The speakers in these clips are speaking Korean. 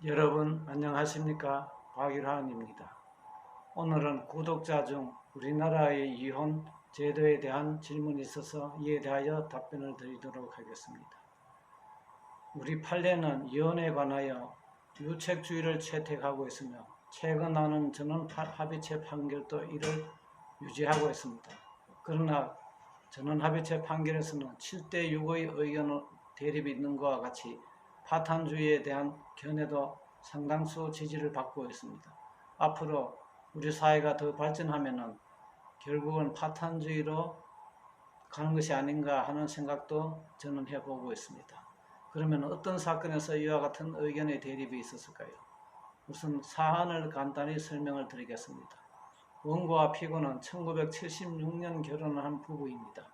여러분 안녕하십니까? 박일환입니다. 오늘은 구독자 중 우리나라의 이혼 제도에 대한 질문이 있어서 이에 대하여 답변을 드리도록 하겠습니다. 우리 판례는 이혼에 관하여 유책주의를 채택하고 있으며 최근 나는 전원합의체 판결도 이를 유지하고 있습니다. 그러나 전원합의체 판결에서는 7대6의 의견 대립이 있는 것과 같이 파탄주의에 대한 견해도 상당수 지지를 받고 있습니다. 앞으로 우리 사회가 더 발전하면은 결국은 파탄주의로 가는 것이 아닌가 하는 생각도 저는 해보고 있습니다. 그러면 어떤 사건에서 이와 같은 의견의 대립이 있었을까요? 우선 사안을 간단히 설명을 드리겠습니다. 원고와 피고는 1976년 결혼을 한 부부입니다.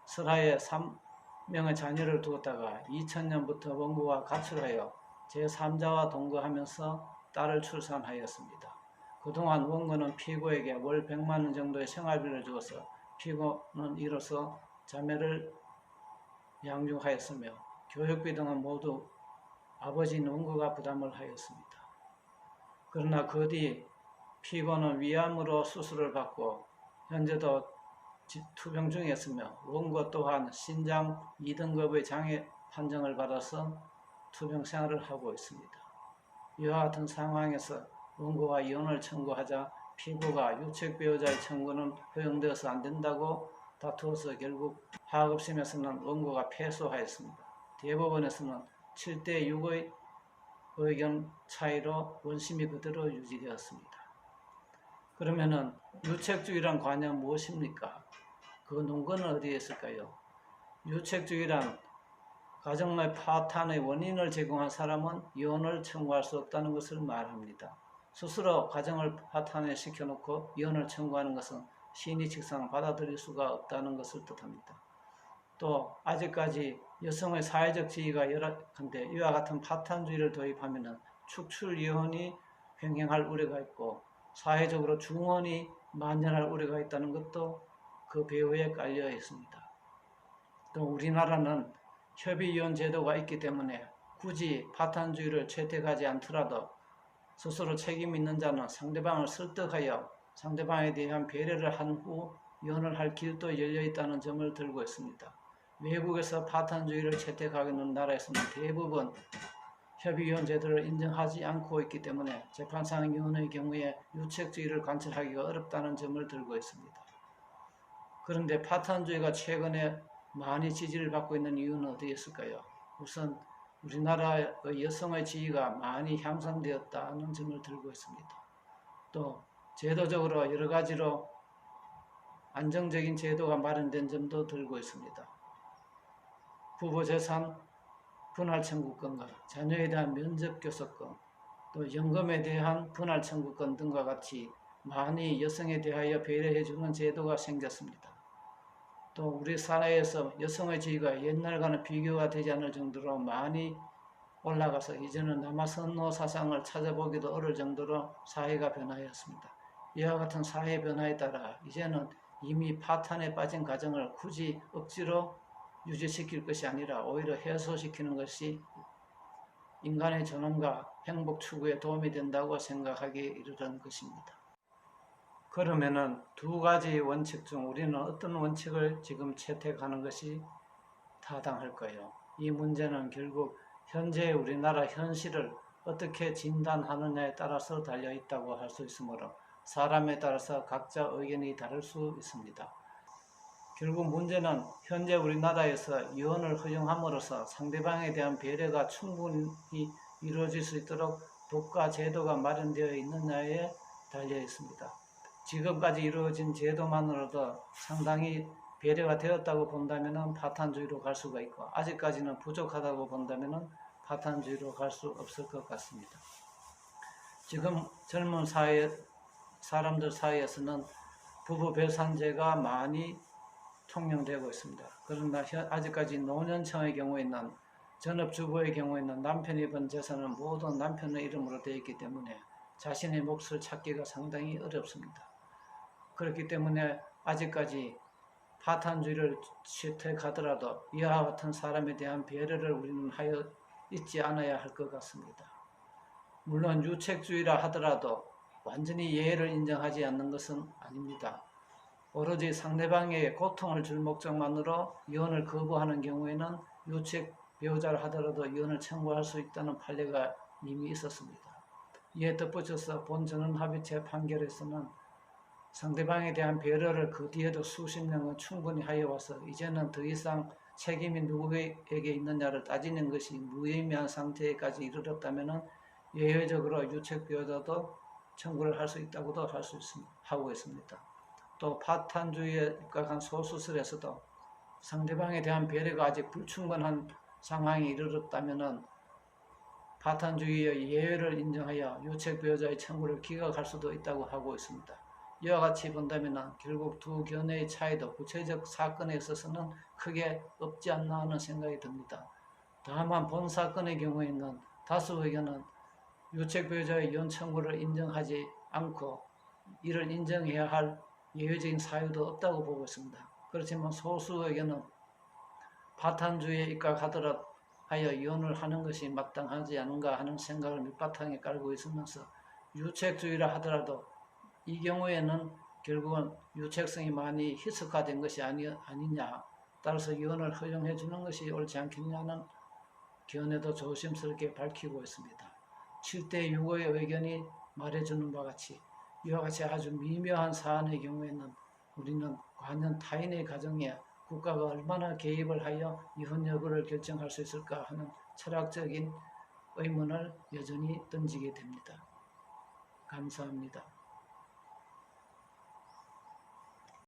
설하에 3명의 자녀를 두었다가 2000년부터 원고가 가출하여 제3자와 동거하면서 딸을 출산하였습니다. 그동안 원고는 피고에게 월 100만 원 정도의 생활비를 주어서 피고는 이로써 자매를 양육하였으며 교육비 등은 모두 아버지인 원고가 부담을 하였습니다. 그러나 그 뒤 피고는 위암으로 수술을 받고 현재도 투병 중이었으며 원고 또한 신장 2등급의 장애 판정을 받아서 투병 생활을 하고 있습니다. 이와 같은 상황에서 원고가 이혼을 청구하자 피고가 유책배우자의 청구는 허용되어서 안 된다고 다투어서 결국 하급심에서는 원고가 패소하였습니다. 대법원에서는 7대6의 의견 차이로 원심이 그대로 유지되었습니다. 그러면은 유책주의란 과연 무엇입니까? 그 논거는 어디에 있을까요? 유책주의란 가정의 파탄의 원인을 제공한 사람은 이혼을 청구할 수 없다는 것을 말합니다. 스스로 가정을 파탄에 시켜놓고 이혼을 청구하는 것은 신의칙상 받아들일 수가 없다는 것을 뜻합니다. 또 아직까지 여성의 사회적 지위가 열악한데 이와 같은 파탄주의를 도입하면 축출 이혼이 횡행할 우려가 있고 사회적으로 중혼이 만연할 우려가 있다는 것도 그 배후에 깔려 있습니다. 또 우리나라는 협의이혼 제도가 있기 때문에 굳이 파탄주의를 채택하지 않더라도 스스로 책임 있는 자는 상대방을 설득하여 상대방에 대한 배려를 한 후 이혼을 할 길도 열려 있다는 점을 들고 있습니다. 외국에서 파탄주의를 채택하는 나라에서는 대부분 협의이혼 제도를 인정하지 않고 있기 때문에 재판상 이혼의 경우에 유책주의를 관철하기가 어렵다는 점을 들고 있습니다. 그런데 파탄주의가 최근에 많이 지지를 받고 있는 이유는 어디에 있을까요? 우선 우리나라의 여성의 지위가 많이 향상되었다는 점을 들고 있습니다. 또 제도적으로 여러 가지로 안정적인 제도가 마련된 점도 들고 있습니다. 부부재산 분할 청구권과 자녀에 대한 면접 교섭권, 또 연금에 대한 분할 청구권 등과 같이 많이 여성에 대하여 배려해주는 제도가 생겼습니다. 또 우리 사회에서 여성의 지위가 옛날과는 비교가 되지 않을 정도로 많이 올라가서 이제는 남아선호 사상을 찾아보기도 어려울 정도로 사회가 변화하였습니다. 이와 같은 사회 변화에 따라 이제는 이미 파탄에 빠진 가정을 굳이 억지로 유지시킬 것이 아니라 오히려 해소시키는 것이 인간의 존엄과 행복 추구에 도움이 된다고 생각하기에 이르는 것입니다. 그러면은 두 가지 원칙 중 우리는 어떤 원칙을 지금 채택하는 것이 타당할까요? 이 문제는 결국 현재 우리나라 현실을 어떻게 진단하느냐에 따라서 달려있다고 할 수 있으므로 사람에 따라서 각자 의견이 다를 수 있습니다. 결국 문제는 현재 우리나라에서 이혼을 허용함으로써 상대방에 대한 배려가 충분히 이루어질 수 있도록 법과 제도가 마련되어 있느냐에 달려 있습니다. 지금까지 이루어진 제도만으로도 상당히 배려가 되었다고 본다면 파탄주의로 갈 수가 있고 아직까지는 부족하다고 본다면 파탄주의로 갈 수 없을 것 같습니다. 지금 젊은 사람들 사이에서는 부부 배산제가 많이 통용되고 있습니다. 그러나 아직까지 노년층의 경우에는 전업주부의 경우에는 남편이 번 재산은 모두 남편의 이름으로 되어 있기 때문에 자신의 몫을 찾기가 상당히 어렵습니다. 그렇기 때문에 아직까지 파탄주의를 채택하더라도 이와 같은 사람에 대한 배려를 우리는 하여 있지 않아야 할 것 같습니다. 물론 유책주의라 하더라도 완전히 예외를 인정하지 않는 것은 아닙니다. 오로지 상대방에게 고통을 줄 목적만으로 이혼을 거부하는 경우에는 유책 배우자를 하더라도 이혼을 청구할 수 있다는 판례가 이미 있었습니다. 이에 덧붙여서 본 전원합의체 판결에서는 상대방에 대한 배려를 그 뒤에도 수십 년간 충분히 하여와서 이제는 더 이상 책임이 누구에게 있느냐를 따지는 것이 무의미한 상태까지 이르렀다면 예외적으로 유책 배우자도 청구를 할 수 있다고도 하고 있습니다. 또 파탄주의에 입각한 소수설에서도 상대방에 대한 배려가 아직 불충분한 상황에 이르렀다면 파탄주의의 예외를 인정하여 유책 배우자의 청구를 기각할 수도 있다고 하고 있습니다. 이와 같이 본다면 결국 두 견해의 차이도 구체적 사건에 있어서는 크게 없지 않나 하는 생각이 듭니다. 다만 본 사건의 경우에는 다수 의견은 유책 배우자의 이혼 청구를 인정하지 않고 이를 인정해야 할 예외적인 사유도 없다고 보고 있습니다. 그렇지만 소수 의견은 파탄주의에 입각하더라도 하여 이혼을 하는 것이 마땅하지 않은가 하는 생각을 밑바탕에 깔고 있으면서 유책주의라 하더라도 이 경우에는 결국은 유책성이 많이 희석화된 것이 아니냐, 따라서 이혼을 허용해 주는 것이 옳지 않겠냐는 견해도 조심스럽게 밝히고 있습니다. 7대6의 의견이 말해주는 바와 같이 이와 같이 아주 미묘한 사안의 경우에는 우리는 과연 타인의 가정에 국가가 얼마나 개입을 하여 이혼 여부를 결정할 수 있을까 하는 철학적인 의문을 여전히 던지게 됩니다. 감사합니다.